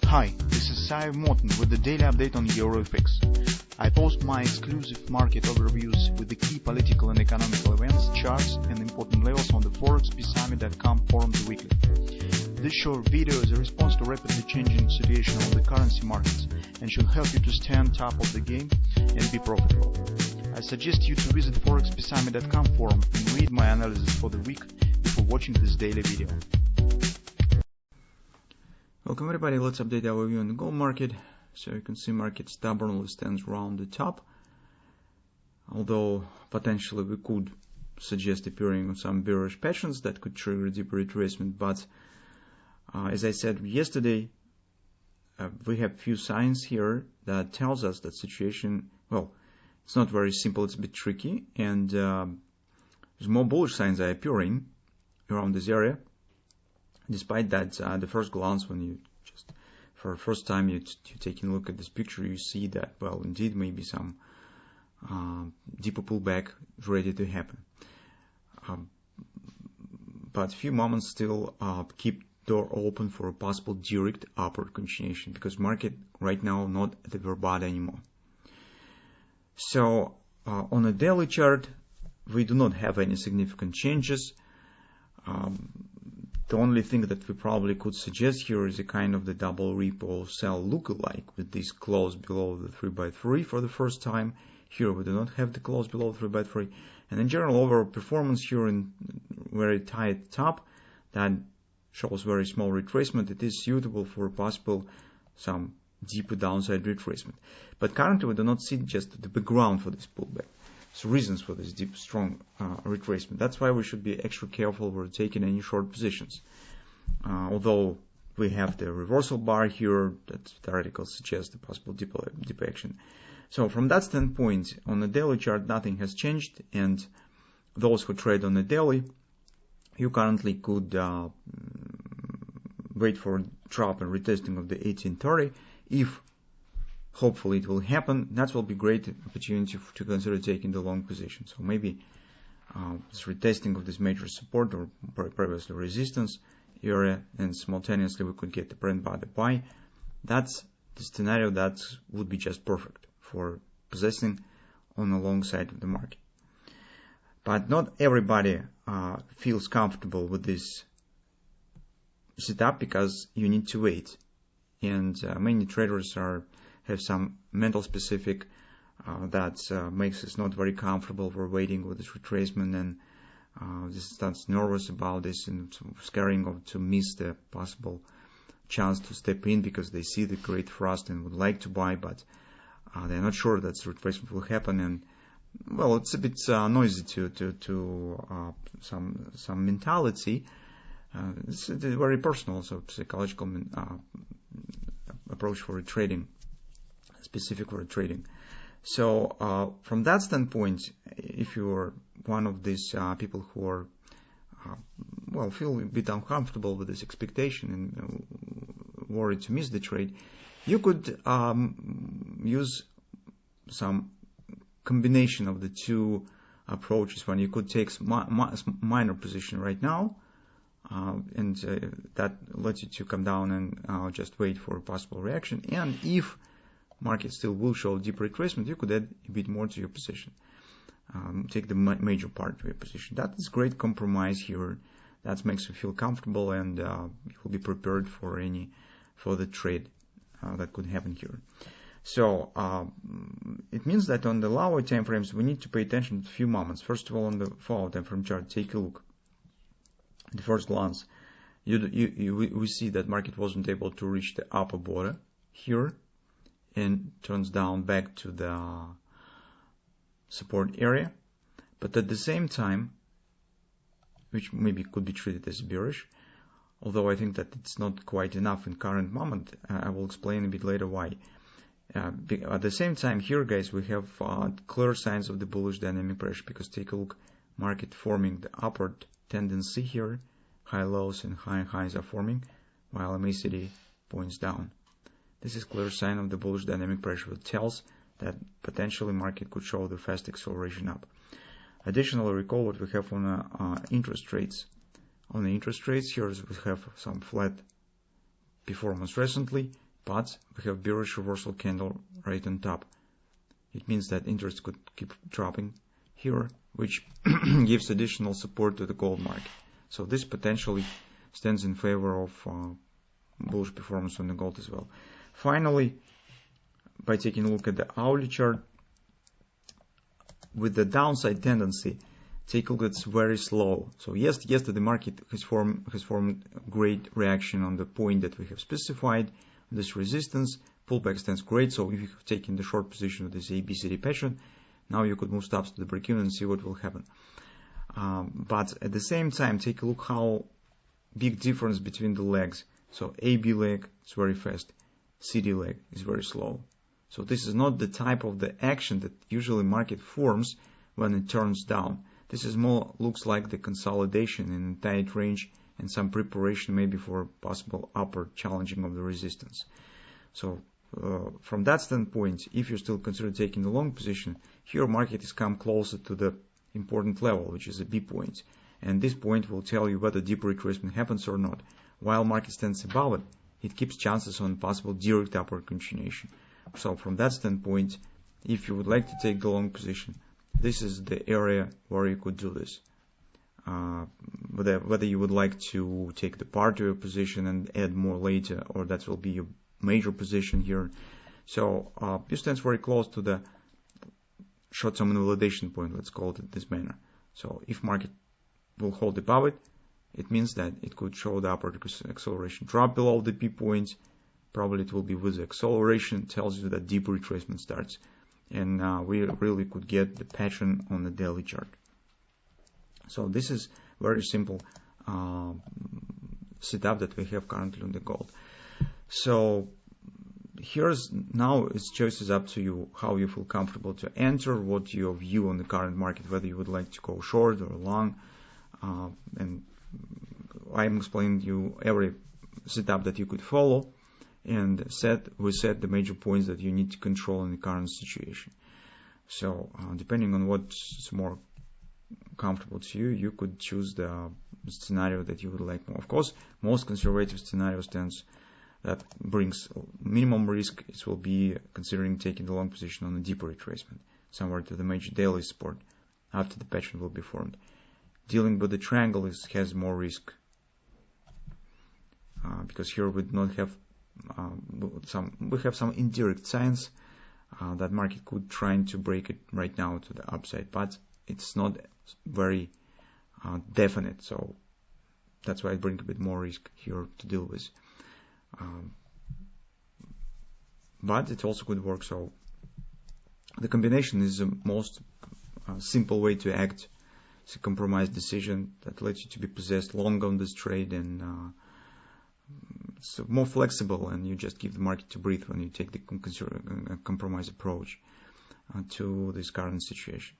Hi, this is Sive Morten with the daily update on EuroFX. I post my exclusive market overviews with the key political and economical events, charts, and important levels on the ForexPeaceArmy.com forums weekly. This short video is a response to rapidly changing situation on the currency markets and should help you to stay on top of the game and be profitable. I suggest you to visit ForexPeaceArmy.com forum and read my analysis for the week before watching this daily video. Welcome everybody, let's update our view on the gold market. So you can see market stubbornly stands around the top, although potentially we could suggest appearing on some bearish patterns that could trigger deeper retracement. But as I said yesterday, we have few signs here that tells us that situation, well, it's not very simple, it's a bit tricky, and there's more bullish signs are appearing around this area. Despite that, the first glance, when you just for the first time you're taking a look at this picture, you see that, well, indeed, maybe some deeper pullback is ready to happen. But a few moments still keep door open for a possible direct upward continuation, because market right now not at the very bottom anymore. So on a daily chart, we do not have any significant changes. The only thing that we probably could suggest here is a kind of the double repo sell lookalike with this close below the 3x3 for the first time. Here we do not have the close below 3x3, and in general overall performance here in very tight top that shows very small retracement. It is suitable for possible some deeper downside retracement, but currently we do not see just the background for this pullback. So reasons for this deep, strong retracement. That's why we should be extra careful when taking any short positions. Although we have the reversal bar here that theoretically suggests a possible deep action. So from that standpoint, on the daily chart, nothing has changed, and those who trade on the daily, you currently could wait for a drop and retesting of the 1830. If hopefully it will happen, that will be great opportunity to consider taking the long position. So maybe this retesting of this major support or previously resistance area, and simultaneously we could get the print by the buy. That's the scenario that would be just perfect for possessing on the long side of the market. But not everybody feels comfortable with this setup, because you need to wait, and many traders have some mental specific that makes us not very comfortable for waiting with this retracement, and this starts nervous about this and scaring to miss the possible chance to step in, because they see the great thrust and would like to buy, but they're not sure that the retracement will happen. And well, it's a bit noisy to some mentality. It's very personal, so psychological approach for trading, specific for trading. So from that standpoint, if you're one of these people who are well, feel a bit uncomfortable with this expectation and worried to miss the trade, you could use some combination of the two approaches. When you could take minor position right now, and that lets you to come down and just wait for a possible reaction. And if market still will show deep retracement, you could add a bit more to your position. Take the major part of your position. That is great compromise here. That makes you feel comfortable, and you will be prepared for any further trade that could happen here. So it means that on the lower time frames, we need to pay attention to a few moments. First of all, on the 4-hour time frame chart, take a look. At the first glance, we see that market wasn't able to reach the upper border here, and turns down back to the support area. But at the same time, which maybe could be treated as bearish, although I think that it's not quite enough in current moment. I will explain a bit later why. At the same time here, guys, we have clear signs of the bullish dynamic pressure, because take a look, market forming the upward tendency here, high lows and high highs are forming, while MACD points down. This is clear sign of the bullish dynamic pressure, which tells that potentially market could show the fast acceleration up. Additionally, recall what we have on interest rates. On the interest rates here, we have some flat performance recently, but we have bearish reversal candle right on top. It means that interest could keep dropping here, which gives additional support to the gold market. So this potentially stands in favor of bullish performance on the gold as well. Finally, by taking a look at the hourly chart, with the downside tendency, take a look, it's very slow. So yesterday the market has formed great reaction on the point that we have specified, this resistance. Pullback stands great, so if you have taken the short position of this ABCD pattern, now you could move stops to the break-even and see what will happen. But at the same time, take a look how big difference between the legs. So AB leg is very fast, CD leg is very slow. So this is not the type of the action that usually market forms when it turns down. This is more looks like the consolidation in a tight range and some preparation maybe for possible upward challenging of the resistance. So from that standpoint, if you still consider taking the long position, here market has come closer to the important level, which is a B point. And this point will tell you whether deep retracement happens or not. While market stands above it, it keeps chances on possible direct upward continuation. So from that standpoint, if you would like to take the long position, this is the area where you could do this. Whether you would like to take the part of your position and add more later, or that will be your major position here. So this stands very close to the short-term invalidation point, let's call it in this manner. So if market will hold above it, it means that it could show the upward acceleration. Drop below the P point, probably it will be with the acceleration, tells you that deep retracement starts. And we really could get the pattern on the daily chart. So this is very simple setup that we have currently on the gold. So here's now its choices up to you, how you feel comfortable to enter, what your view on the current market, whether you would like to go short or long. And I'm explaining to you every setup that you could follow, and we set the major points that you need to control in the current situation. So depending on what's more comfortable to you, you could choose the scenario that you would like more. Of course, most conservative scenario stands that brings minimum risk. It will be considering taking the long position on a deeper retracement, somewhere to the major daily support after the pattern will be formed. Dealing with the triangle has more risk because here we do not have we have some indirect signs that market could try to break it right now to the upside, but it's not very definite. So that's why I bring a bit more risk here to deal with. But it also could work. So the combination is the most simple way to act. It's a compromise decision that lets you to be possessed long on this trade, and it's more flexible, and you just give the market to breathe when you take the compromise approach to this current situation.